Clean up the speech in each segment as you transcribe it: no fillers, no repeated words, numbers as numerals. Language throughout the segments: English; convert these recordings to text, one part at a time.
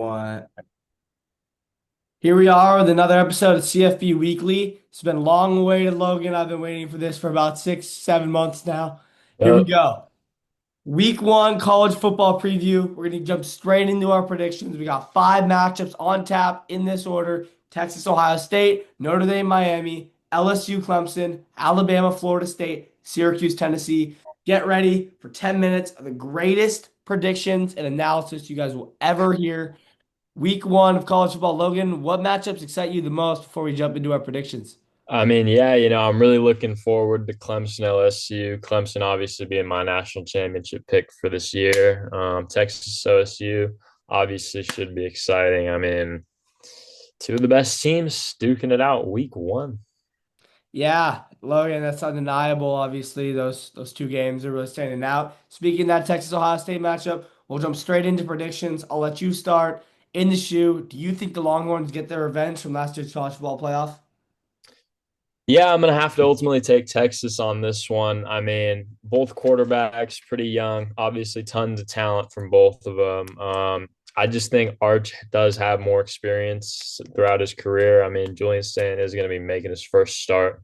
What? Here we are with another episode of CFB Weekly. It's been long awaited, Logan. I've been waiting for this for about 6, 7 months now. Here we Yep. go. Week one college football preview. We're going to jump straight into our predictions. We got five matchups on tap in this order: Texas, Ohio State, Notre Dame, Miami, LSU, Clemson, Alabama, Florida State, Syracuse, Tennessee. Get ready for 10 minutes of the greatest predictions and analysis you guys will ever hear. Week one of college football. Logan, what matchups excite you the most before we jump into our predictions? I'm really looking forward to Clemson LSU. Clemson obviously being my national championship pick for this year. Texas OSU obviously should be exciting. Two of the best teams duking it out week one. Yeah, Logan, that's undeniable. Obviously, those two games are really standing out. Speaking of that Texas Ohio State matchup, we'll jump straight into predictions. I'll let you start. In the shoe, do you think the Longhorns get their revenge from last year's college football playoff? Yeah, I'm gonna have to ultimately take Texas on this one. Both quarterbacks pretty young, obviously tons of talent from both of them. I just think Arch does have more experience throughout his career. Julian Stanton is going to be making his first start.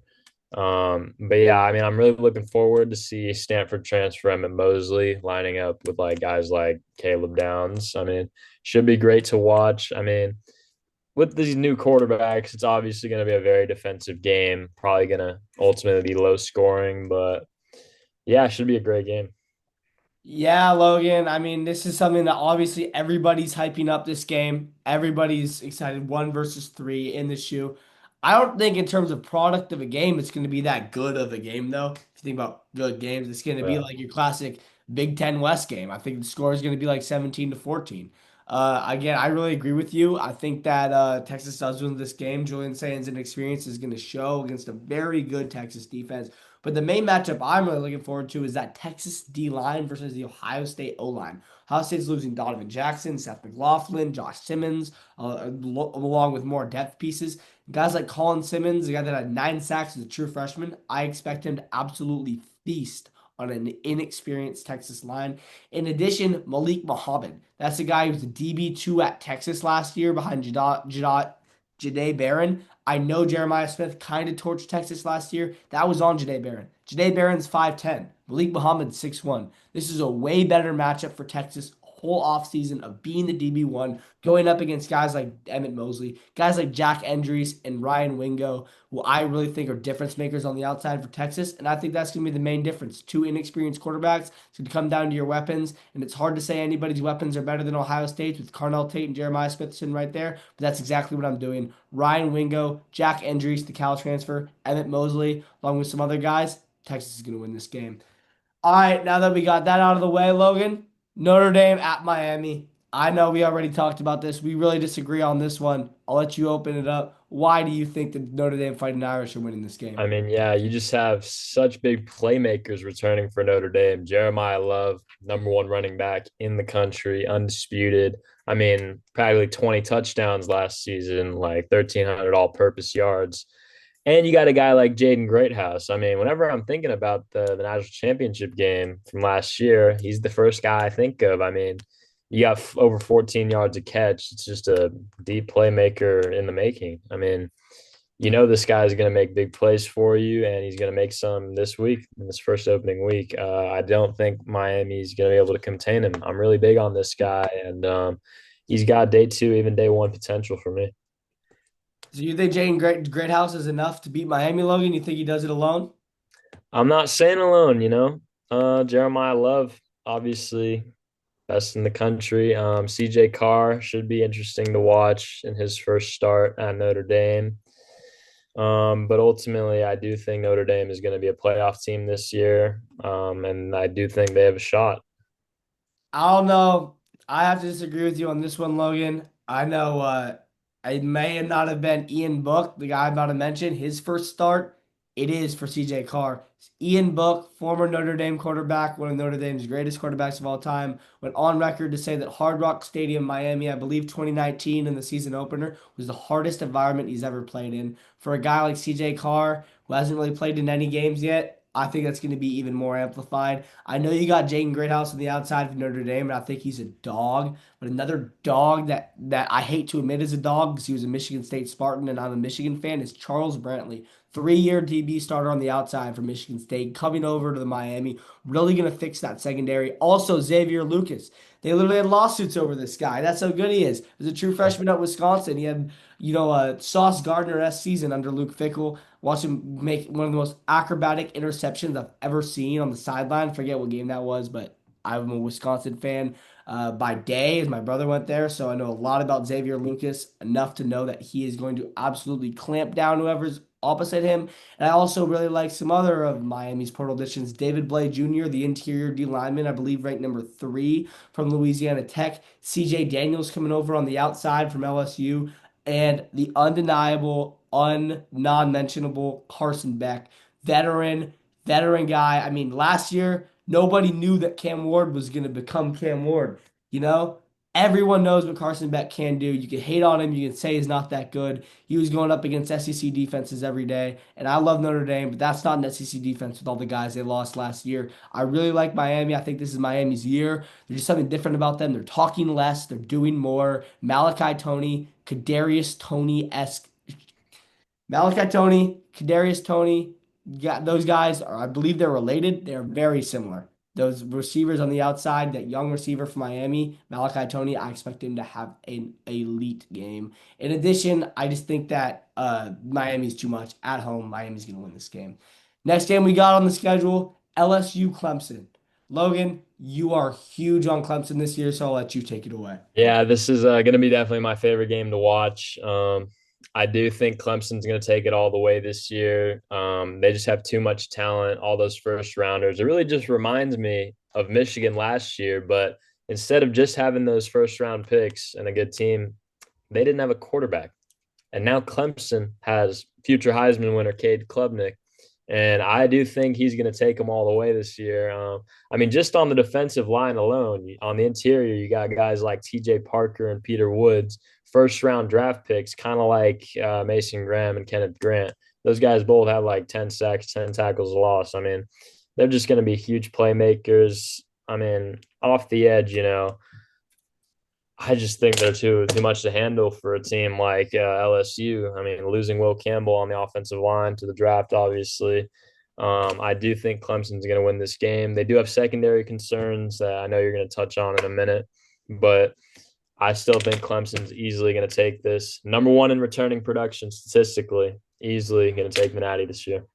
I'm really looking forward to see Stanford transfer Emmett Mosley lining up with like guys like Caleb Downs. Should be great to watch. With these new quarterbacks, it's obviously going to be a very defensive game. Probably going to ultimately be low scoring, but yeah, it should be a great game. Yeah, Logan. This is something that obviously everybody's hyping up this game. Everybody's excited. One versus three in the shoe. I don't think in terms of product of a game, it's going to be that good of a game, though. If you think about good games, it's going to be Yeah. like your classic Big Ten West game. I think the score is going to be like 17-14. Again, I really agree with you. I think that Texas does win this game. Julian Saints' inexperience is going to show against a very good Texas defense. But the main matchup I'm really looking forward to is that Texas D line versus the Ohio State O line. Ohio State's losing Donovan Jackson, Seth McLaughlin, Josh Simmons, along with more depth pieces. Guys like Colin Simmons, the guy that had 9 sacks as a true freshman, I expect him to absolutely feast on an inexperienced Texas line. In addition, Malik Muhammad. That's the guy who was the DB2 at Texas last year behind Jahdae Barron. I know Jeremiah Smith kind of torched Texas last year. That was on Jahdae Barron. Jahdae Barron's 5'10. Malik Muhammad 6'1. This is a way better matchup for Texas whole offseason of being the DB1, going up against guys like Emmett Mosley, guys like Jack Endries and Ryan Wingo, who I really think are difference makers on the outside for Texas. And I think that's going to be the main difference. Two inexperienced quarterbacks. It's going to come down to your weapons. And it's hard to say anybody's weapons are better than Ohio State's with Carnell Tate and Jeremiah Smith sitting right there. But that's exactly what I'm doing. Ryan Wingo, Jack Endries, the Cal transfer, Emmett Mosley, along with some other guys. Texas is going to win this game. All right, now that we got that out of the way, Logan, Notre Dame at Miami. I know we already talked about this. We really disagree on this one. I'll let you open it up. Why do you think the Notre Dame Fighting Irish are winning this game? Yeah, you just have such big playmakers returning for Notre Dame. Jeremiah Love, number one running back in the country, undisputed. Practically 20 touchdowns last season, like 1,300 all purpose yards. And you got a guy like Jaden Greathouse. Whenever I'm thinking about the national championship game from last year, he's the first guy I think of. You got over 14 yards a catch. It's just a deep playmaker in the making. This guy is going to make big plays for you, and he's going to make some this week in this first opening week. I don't think Miami's going to be able to contain him. I'm really big on this guy, and he's got day two, even day one potential for me. So you think Greathouse is enough to beat Miami, Logan? You think he does it alone? I'm not saying alone. Jeremiah Love, obviously best in the country. CJ Carr should be interesting to watch in his first start at Notre Dame. But ultimately, I do think Notre Dame is going to be a playoff team this year. And I do think they have a shot. I don't know. I have to disagree with you on this one, Logan. I know it may not have been Ian Book, the guy I'm about to mention, his first start. It is for CJ Carr. Ian Book, former Notre Dame quarterback, one of Notre Dame's greatest quarterbacks of all time, went on record to say that Hard Rock Stadium, Miami, I believe 2019 in the season opener, was the hardest environment he's ever played in. For a guy like CJ Carr, who hasn't really played in any games yet, I think that's going to be even more amplified. I know you got Jaden Greathouse on the outside for Notre Dame, and I think he's a dog. But another dog that I hate to admit is a dog because he was a Michigan State Spartan, and I'm a Michigan fan, is Charles Brantley. 3-year DB starter on the outside for Michigan State, coming over to the Miami, really going to fix that secondary. Also, Xavier Lucas. They literally had lawsuits over this guy. That's how good he is. As a true freshman at Wisconsin, he had, a Sauce Gardner-esque season under Luke Fickell. Watch him make one of the most acrobatic interceptions I've ever seen on the sideline. Forget what game that was, but I'm a Wisconsin fan by day, as my brother went there, so I know a lot about Xavier Lucas, enough to know that he is going to absolutely clamp down whoever's opposite him. And I also really like some other of Miami's portal additions. David Blay Jr., the interior D lineman, I believe ranked number 3 from Louisiana Tech. CJ Daniels coming over on the outside from LSU. And the undeniable, non-mentionable Carson Beck, veteran, veteran guy. I mean, last year, nobody knew that Cam Ward was going to become Cam Ward. You know, everyone knows what Carson Beck can do. You can hate on him, you can say he's not that good. He was going up against SEC defenses every day, and I love Notre Dame, but that's not an SEC defense with all the guys they lost last year. I really like Miami. I think this is Miami's year. There's just something different about them. They're talking less, they're doing more. Malachi Tony, Kadarius Tony esque Malachi Tony, Kadarius Tony, yeah, those guys are, I believe they're related. They're very similar. Those receivers on the outside, that young receiver from Miami, Malachi Tony, I expect him to have an elite game. In addition, I just think that Miami's too much at home. Miami's going to win this game. Next game we got on the schedule, LSU Clemson. Logan, you are huge on Clemson this year, so I'll let you take it away. Yeah, this is going to be definitely my favorite game to watch. I do think Clemson's going to take it all the way this year. They just have too much talent, all those first rounders. It really just reminds me of Michigan last year, but instead of just having those first round picks and a good team, they didn't have a quarterback. And now Clemson has future Heisman winner Cade Klubnik. And I do think he's going to take them all the way this year. I mean, just on the defensive line alone, on the interior, you got guys like TJ Parker and Peter Woods, first round draft picks, kind of like Mason Graham and Kenneth Grant. Those guys both have like 10 sacks, 10 tackles lost. I mean, they're just going to be huge playmakers. I mean, off the edge, I just think they're too much to handle for a team like LSU. I mean, losing Will Campbell on the offensive line to the draft, obviously. I do think Clemson's going to win this game. They do have secondary concerns that I know you're going to touch on in a minute, but I still think Clemson's easily going to take this. Number one in returning production statistically, easily going to take Manatee this year.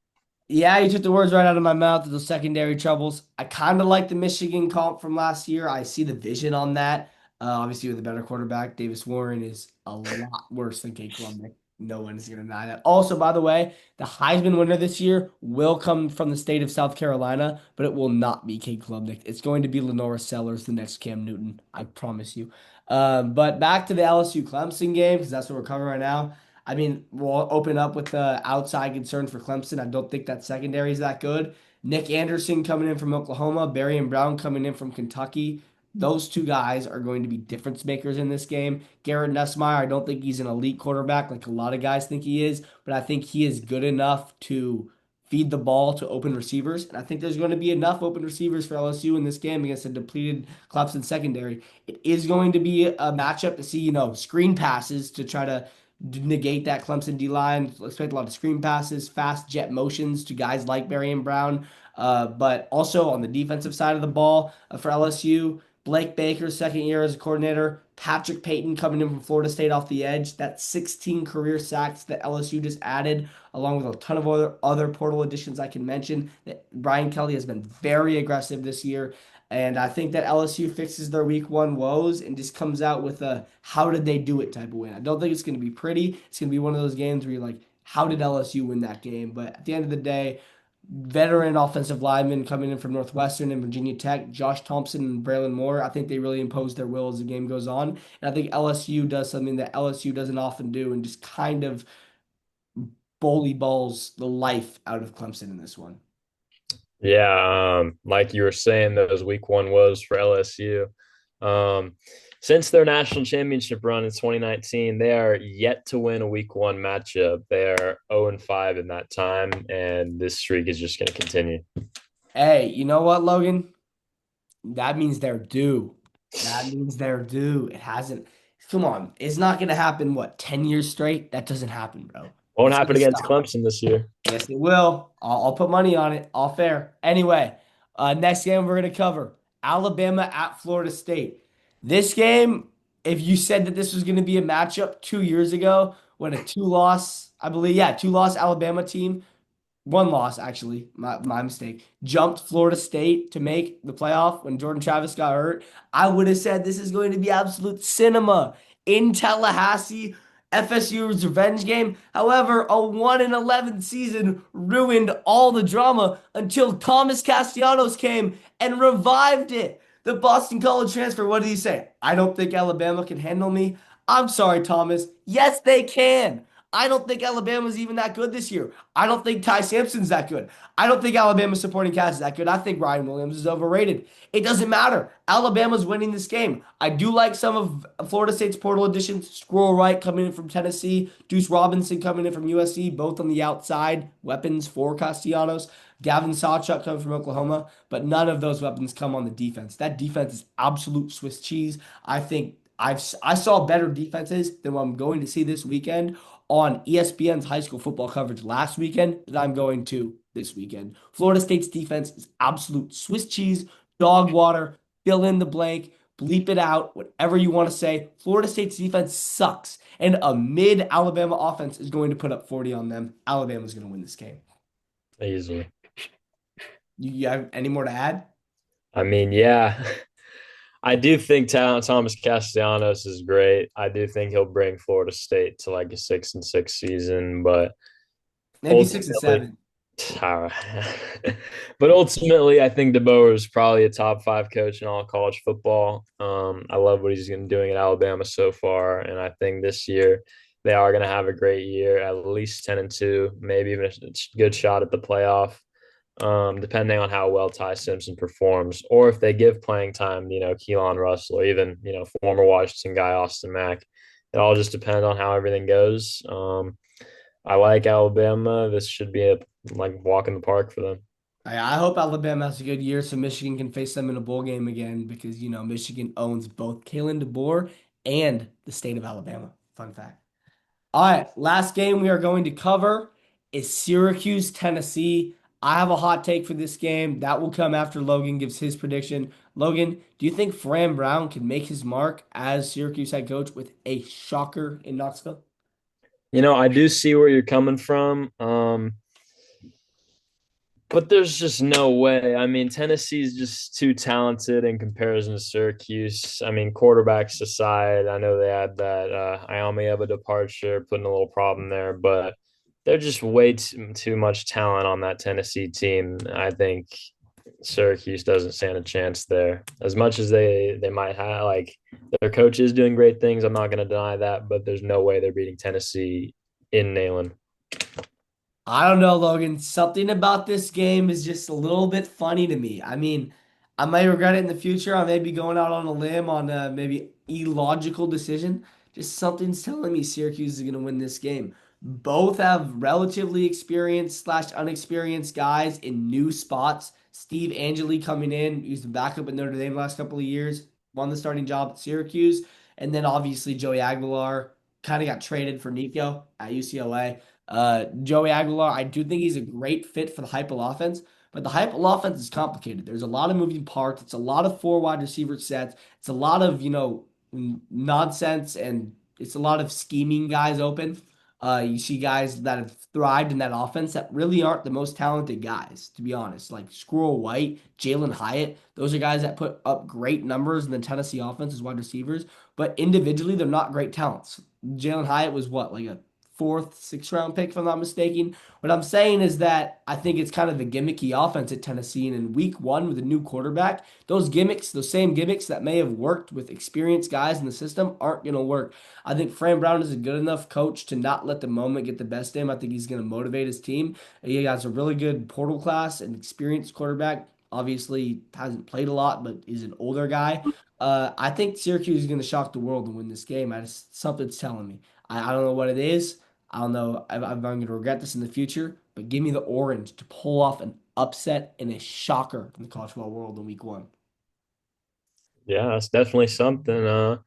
Yeah, you took the words right out of my mouth. Those secondary troubles. I kind of like the Michigan comp from last year. I see the vision on that. Obviously, with a better quarterback, Davis Warren is a lot worse than Kate Klubnik. No one is going to deny that. Also, by the way, the Heisman winner this year will come from the state of South Carolina, but it will not be Kate Klubnik. It's going to be Lenora Sellers, the next Cam Newton. I promise you. But back to the LSU Clemson game, because that's what we're covering right now. I mean, we'll open up with the outside concern for Clemson. I don't think that secondary is that good. Nick Anderson coming in from Oklahoma, Barry and Brown coming in from Kentucky. Those two guys are going to be difference makers in this game. Garrett Nussmeier, I don't think he's an elite quarterback like a lot of guys think he is, but I think he is good enough to feed the ball to open receivers. And I think there's going to be enough open receivers for LSU in this game against a depleted Clemson secondary. It is going to be a matchup to see, screen passes to try to negate that Clemson D line. Expect a lot of screen passes, fast jet motions to guys like Barry and Brown. But also on the defensive side of the ball for LSU, Blake Baker, second year as a coordinator. Patrick Payton coming in from Florida State off the edge. That's 16 career sacks that LSU just added, along with a ton of other portal additions I can mention. That Brian Kelly has been very aggressive this year. And I think that LSU fixes their week one woes and just comes out with a how did they do it type of win. I don't think it's going to be pretty. It's going to be one of those games where you're like, how did LSU win that game? But at the end of the day, veteran offensive linemen coming in from Northwestern and Virginia Tech, Josh Thompson and Braylon Moore, I think they really impose their will as the game goes on. And I think LSU does something that LSU doesn't often do and just kind of bully balls the life out of Clemson in this one. Yeah, like you were saying, those week one was for LSU. Um, Since their national championship run in 2019, they are yet to win a week one matchup. They are 0-5 in that time, and this streak is just going to continue. Hey, you know what, Logan? That means they're due. That means they're due. It hasn't. Come on. It's not going to happen, what, 10 years straight? That doesn't happen, bro. Won't It's going happen to against stop. Clemson this year. Yes, it will. I'll put money on it. All fair. Anyway, next game we're going to cover Alabama at Florida State. This game, if you said that this was going to be a matchup 2 years ago when a two-loss, I believe, yeah, two-loss Alabama team one loss, actually, my mistake. Jumped Florida State to make the playoff when Jordan Travis got hurt. I would have said this is going to be absolute cinema in Tallahassee. FSU's revenge game. However, a 1-11 season ruined all the drama until Thomas Castellanos came and revived it. The Boston College transfer, what did he say? I don't think Alabama can handle me. I'm sorry, Thomas. Yes, they can. I don't think Alabama's even that good this year. I don't think Ty Sampson's that good. I don't think Alabama's supporting cast is that good. I think Ryan Williams is overrated. It doesn't matter. Alabama's winning this game. I do like some of Florida State's portal additions. Squirrel Wright coming in from Tennessee, Deuce Robinson coming in from USC, both on the outside weapons for Castellanos. Gavin Sawchuk coming from Oklahoma, but none of those weapons come on the defense. That defense is absolute Swiss cheese. I think I saw better defenses than what I'm going to see this weekend on ESPN's high school football coverage last weekend that I'm going to this weekend. Florida State's defense is absolute Swiss cheese, dog water, fill in the blank, bleep it out, whatever you want to say. Florida State's defense sucks, and a mid Alabama offense is going to put up 40 on them. Alabama's going to win this game. Easily. You have any more to add? I mean, yeah. I do think Thomas Castellanos is great. I do think he'll bring Florida State to like a 6-6 season, but Maybe six and ultimately, seven. but ultimately, I think DeBoer is probably a top five coach in all college football. I love what he's been doing at Alabama so far, and I think this year they are going to have a great year, at least 10-2, maybe even a good shot at the playoff, depending on how well Ty Simpson performs, or if they give playing time, Keelan Russell, or even former Washington guy Austin Mack. It all just depends on how everything goes. I like Alabama. This should be a like walk in the park for them. I hope Alabama has a good year so Michigan can face them in a bowl game again because, Michigan owns both Kalen DeBoer and the state of Alabama. Fun fact. All right, last game we are going to cover is Syracuse, Tennessee. I have a hot take for this game. That will come after Logan gives his prediction. Logan, do you think Fran Brown can make his mark as Syracuse head coach with a shocker in Knoxville? I do see where you're coming from. But there's just no way. I mean, Tennessee's just too talented in comparison to Syracuse. I mean, quarterbacks aside, I know they had that Iommieva departure, putting a little problem there, but they're just way too much talent on that Tennessee team. I think Syracuse doesn't stand a chance there. As much as they might have, like, their coach is doing great things. I'm not going to deny that, but there's no way they're beating Tennessee in Neyland. I don't know, Logan. Something about this game is just a little bit funny to me. I mean, I may regret it in the future. I may be going out on a limb on a maybe illogical decision. Just something's telling me Syracuse is going to win this game. Both have relatively experienced slash unexperienced guys in new spots. Steve Angeli coming in, he's the backup at Notre Dame the last couple of years, won the starting job at Syracuse. And then obviously Joey Aguilar kind of got traded for Nico at UCLA. Joey Aguilar, I do think he's a great fit for the Heupel offense, but the Heupel offense is complicated. There's a lot of moving parts. It's a lot of four wide receiver sets. It's a lot of, nonsense and it's a lot of scheming guys open. You see guys that have thrived in that offense that really aren't the most talented guys, to be honest. Like Squirrel White, Jalen Hyatt, those are guys that put up great numbers in the Tennessee offense as wide receivers, but individually, they're not great talents. Jalen Hyatt was what, like a fourth, sixth round pick, if I'm not mistaken. What I'm saying is that I think it's kind of the gimmicky offense at Tennessee. And in week one with a new quarterback, those gimmicks, those same gimmicks that may have worked with experienced guys in the system aren't going to work. I think Fran Brown is a good enough coach to not let the moment get the best of him. I think he's going to motivate his team. He has a really good portal class and experienced quarterback. obviously hasn't played a lot, but is an older guy. I think Syracuse is going to shock the world and win this game. Something's telling me. I don't know what it is. I don't know if I'm going to regret this in the future, but give me the Orange to pull off an upset and a shocker in the college football world in week one. Yeah, that's definitely something.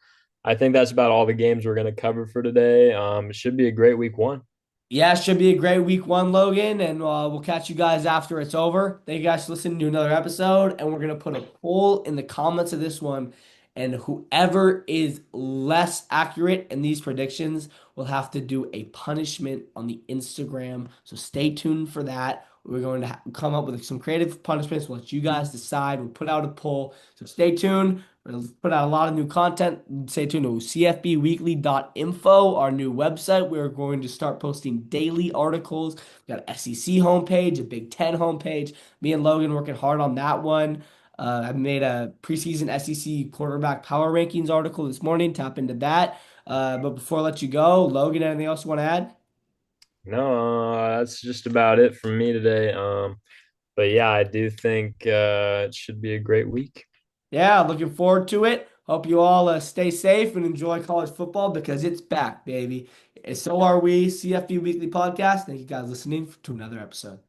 I think that's about all the games we're going to cover for today. It should be a great week one. Yeah, it should be a great week one, Logan, and we'll catch you guys after it's over. Thank you guys for listening to another episode, and we're gonna put a poll in the comments of this one, and whoever is less accurate in these predictions will have to do a punishment on the Instagram. So stay tuned for that. We're going to come up with some creative punishments. We'll let you guys decide. We'll put out a poll, so stay tuned. We'll put out a lot of new content. Stay tuned to cfbweekly.info, our new website. We're going to start posting daily articles. We got an SEC homepage, a Big Ten homepage. Me and Logan working hard on that one. I made a preseason SEC quarterback power rankings article this morning. Tap into that. But before I let you go, Logan, anything else you want to add? No, that's just about it from me today. But yeah, I do think it should be a great week. Yeah, looking forward to it. Hope you all stay safe and enjoy college football because it's back, baby. And so are we. CFB Weekly Podcast. Thank you guys listening to another episode.